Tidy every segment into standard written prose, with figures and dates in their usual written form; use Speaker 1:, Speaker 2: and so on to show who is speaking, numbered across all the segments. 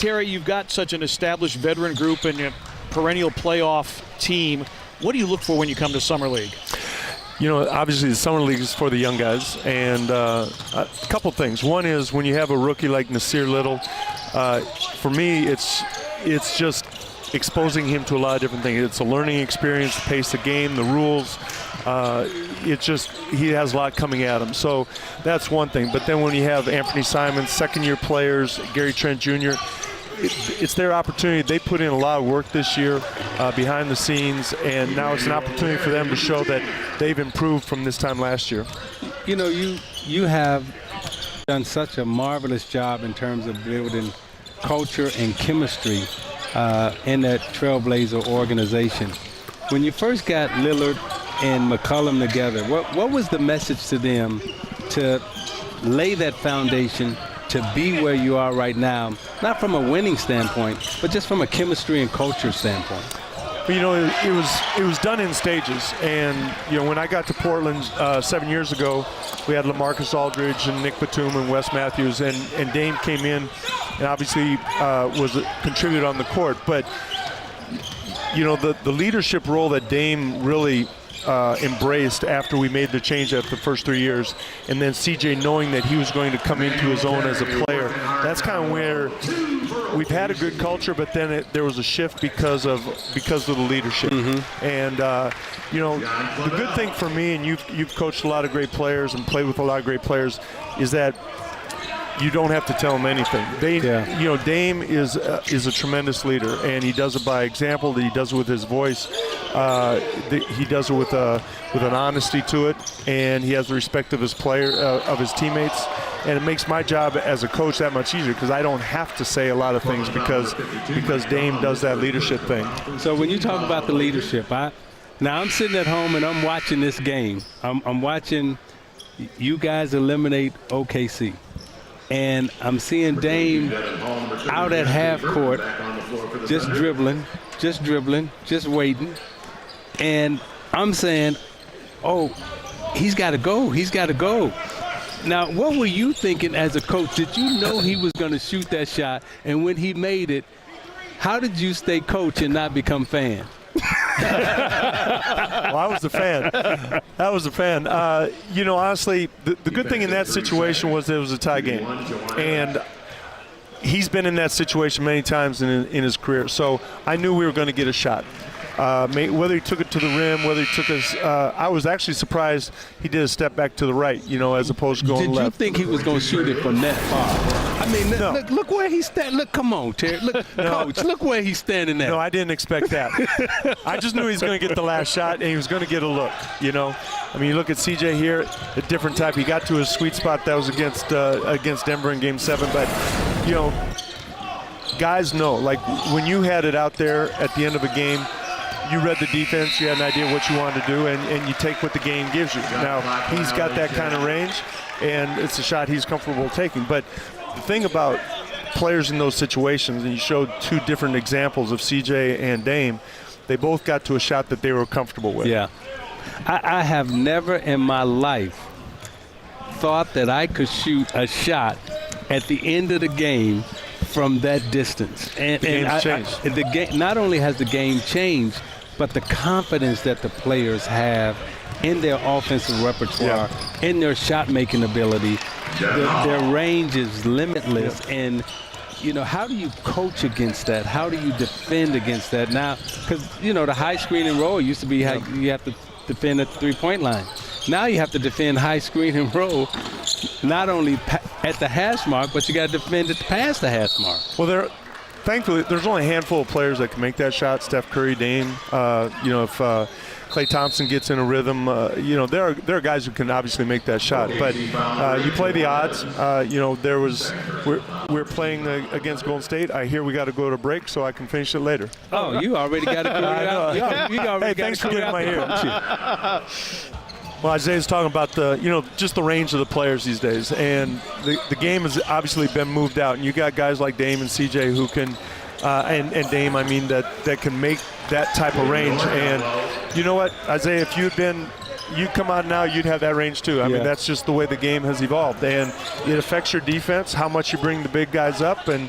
Speaker 1: Terry, you've got such an established veteran group and a perennial playoff team. What do you look for when you come to Summer League?
Speaker 2: You know, obviously the Summer League is for the young guys, and a couple things. One is when you have a rookie like Nasir Little, for me it's just exposing him to a lot of different things. It's a learning experience, the pace of the game, the rules. He has a lot coming at him. So that's one thing. But then when you have Anthony Simons, second-year players, Gary Trent Jr., it's their opportunity. They put in a lot of work this year behind the scenes, and now it's an opportunity for them to show that they've improved from this time last year.
Speaker 3: You know, you have done such a marvelous job in terms of building culture and chemistry in that Trailblazer organization. When you first got Lillard and McCollum together, what was the message to them to lay that foundation to be where you are right now, not from a winning standpoint, but just from a chemistry and culture standpoint?
Speaker 2: You know, it was done in stages, and you know, when I got to Portland 7 years ago, we had LaMarcus Aldridge and Nick Batum and Wes Matthews, and Dame came in, and obviously was a contributor on the court. But you know, the leadership role that Dame really embraced after we made the change after the first 3 years, and then CJ knowing that he was going to come into his own as a player, that's kind of where we've had a good culture, but then there was a shift because of the leadership. Mm-hmm. And you know, the good thing for me, and you've coached a lot of great players and played with a lot of great players, is that you don't have to tell them anything. You know, Dame is a tremendous leader, and he does it by example. He does it with his voice. He does it with an honesty to it, and he has the respect of his teammates. And it makes my job as a coach that much easier because I don't have to say a lot of things because Dame does that leadership thing.
Speaker 3: So when you talk about the leadership, now I'm sitting at home and I'm watching this game. I'm watching you guys eliminate OKC. And I'm seeing Dame out at half court, just dribbling, just waiting. And I'm saying, oh, he's got to go. Now, what were you thinking as a coach? Did you know he was going to shoot that shot? And when he made it, how did you stay coach and not become fan?
Speaker 2: Well, I was a fan. You know, honestly, the good thing in that situation was that it was a tie game. And he's been in that situation many times in his career. So I knew we were going to get a shot. Whether he took it to the rim, whether he took us, I was actually surprised he did a step back to the right, you know, as opposed to going left.
Speaker 3: Did you think he was going to shoot it from that far? I mean,
Speaker 2: no.
Speaker 3: look where he's standing. Look, come on, Terry. Look, Coach, look where he's standing at.
Speaker 2: No, I didn't expect that. I just knew he was going to get the last shot, and he was going to get a look, you know. I mean, you look at CJ here, a different type. He got to his sweet spot. That was against Denver in Game 7. But, you know, guys know, like when you had it out there at the end of a game, you read the defense, you had an idea what you wanted to do, and you take what the game gives you. Now, he's got that kind of range, and it's a shot he's comfortable taking. But the thing about players in those situations, and you showed two different examples of CJ and Dame, they both got to a shot that they were comfortable with.
Speaker 3: Yeah. I have never in my life thought that I could shoot a shot at the end of the game from that distance. And
Speaker 2: the game's changed.
Speaker 3: Not only has the game changed, but the confidence that the players have in their offensive repertoire, in their shot-making ability, their range is limitless.
Speaker 2: Yeah.
Speaker 3: And, you know, how do you coach against that? How do you defend against that? Now, because, you know, the high screen and roll used to be how you have to defend at the three-point line. Now you have to defend high screen and roll, not only at the hash mark, but you got to defend it past the hash mark.
Speaker 2: Well, thankfully, there's only a handful of players that can make that shot. Steph Curry, Dame. You know, if Klay Thompson gets in a rhythm, you know, there are guys who can obviously make that shot. But you play the odds. You know, we're playing against Golden State. I hear we got to go to break, so I can finish it later.
Speaker 3: Oh, you already got to figure it out.
Speaker 2: Hey, thanks for getting my ear. Well, Isaiah's talking about just the range of the players these days, and the game has obviously been moved out, and you got guys like Dame and CJ who can, and Dame, I mean, that can make that type of range. And you know what, Isaiah, if you had been you come out now, you'd have that range too. I mean, that's just the way the game has evolved. And it affects your defense, how much you bring the big guys up. And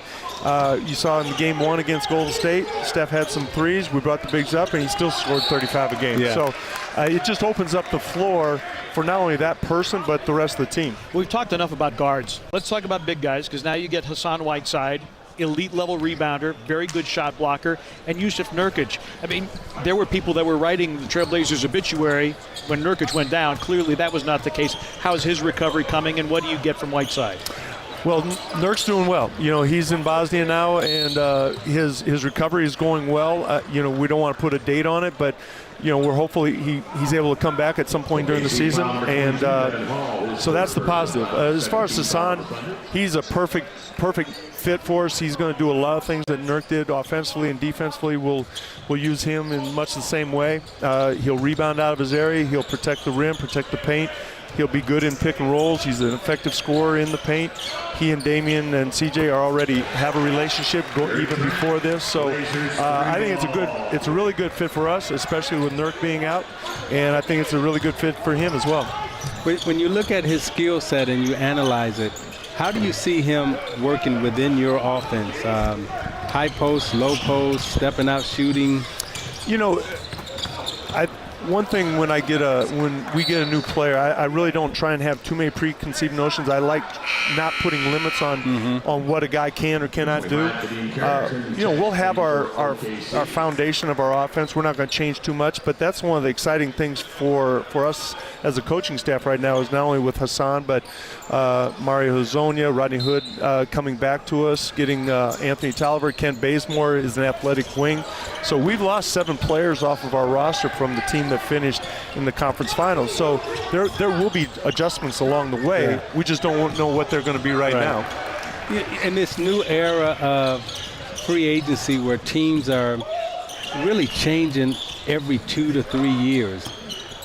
Speaker 2: you saw in the game 1 against Golden State, Steph had some threes. We brought the bigs up, and he still scored 35 a game. So it just opens up the floor for not only that person, but the rest of the team.
Speaker 1: We've talked enough about guards. Let's talk about big guys, because now you get Hassan Whiteside, elite level rebounder, very good shot blocker, and Yusuf Nurkic. I mean, there were people that were writing the Trailblazers obituary when Nurkic went down. Clearly that was not the case. How is his recovery coming, and what do you get from Whiteside?
Speaker 2: Well, Nurk's doing well. You know, he's in Bosnia now, and his recovery is going well. You know, we don't want to put a date on it, but you know, we're hopefully he's able to come back at some point during the season, and so that's the positive. As far as Hassan, he's a perfect fit for us. He's going to do a lot of things that Nurk did offensively and defensively. We'll use him in much the same way. He'll rebound out of his area. He'll protect the rim, protect the paint. He'll be good in pick and rolls. He's an effective scorer in the paint. He and Damian and CJ already have a relationship even before this. So I think it's a really good fit for us, especially with Nurk being out. And I think it's a really good fit for him as well.
Speaker 3: When you look at his skill set and you analyze it, how do you see him working within your offense? High post, low post, stepping out, shooting?
Speaker 2: You know, one thing when we get a new player, I really don't try and have too many preconceived notions. I like not putting limits on what a guy can or cannot do. You know, we'll have our foundation of our offense. We're not going to change too much, but that's one of the exciting things for us as a coaching staff right now is not only with Hassan, but Mario Hezonja, Rodney Hood coming back to us, getting Anthony Tolliver. Kent Bazemore is an athletic wing. So we've lost 7 players off of our roster from the team that finished in the conference finals. So there will be adjustments along the way. Yeah. We just don't know what they're going to be right now.
Speaker 3: In this new era of free agency where teams are really changing every 2 to 3 years,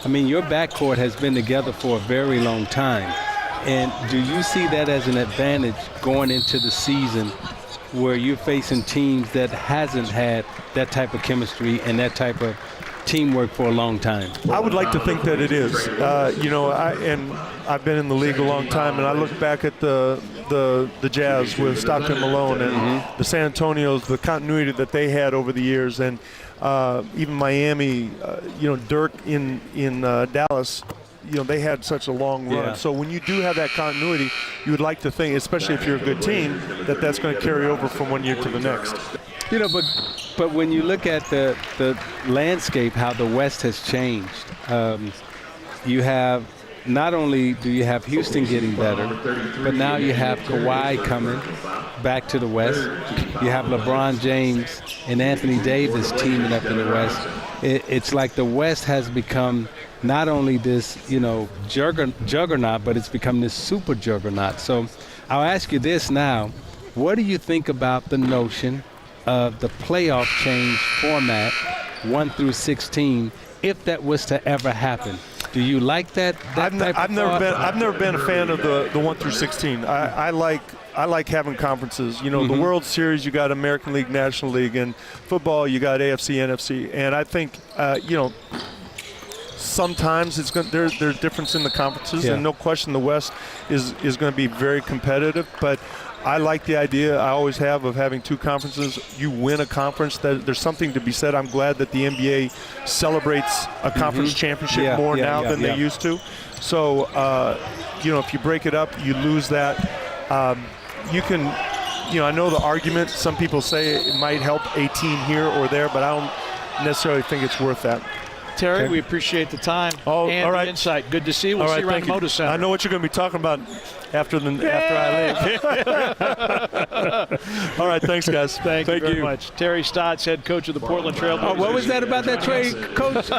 Speaker 3: I mean, your backcourt has been together for a very long time. And do you see that as an advantage going into the season where you're facing teams that hasn't had that type of chemistry and that type of teamwork for a long time?
Speaker 2: I would like to think that it is. You know, I've been in the league a long time, and I look back at the Jazz with Stockton Malone and the San Antonios, the continuity that they had over the years, and even Miami. You know, Dirk in Dallas. You know, they had such a long run. Yeah. So when you do have that continuity, you would like to think, especially if you're a good team, that that's going to carry over from one year to the next.
Speaker 3: You know, but when you look at the landscape, how the West has changed, you have not only do you have Houston getting better, but now you have Kawhi coming back to the West. You have LeBron James and Anthony Davis teaming up in the West. It's like the West has become not only this, you know, juggernaut, but it's become this super juggernaut. So I'll ask you this now. What do you think about the notion of the playoff change format, 1 through 16, if that was to ever happen? Do you like that?
Speaker 2: I've never been a fan of the 1 through 16. I like having conferences. You know, the World Series, you got American League, National League, and football, you got AFC, NFC. And I think, you know, sometimes there's difference in the conferences, and no question the West is going to be very competitive. But I like the idea I always have of having 2 conferences. You win a conference, there's something to be said. I'm glad that the NBA celebrates a conference championship more now than they used to. So, you know, if you break it up, you lose that. You can, you know, I know the argument, some people say it might help a team here or there, but I don't necessarily think it's worth that.
Speaker 1: Terry, we appreciate the time and
Speaker 2: all right.
Speaker 1: the insight. Good to see you. We'll see you around the Moda Center.
Speaker 2: I know what you're going to be talking about after I leave. All right, thanks, guys.
Speaker 1: Thank you very much. Terry Stotts, head coach of the Portland Trail Blazers.
Speaker 3: What was that about that trade, Coach?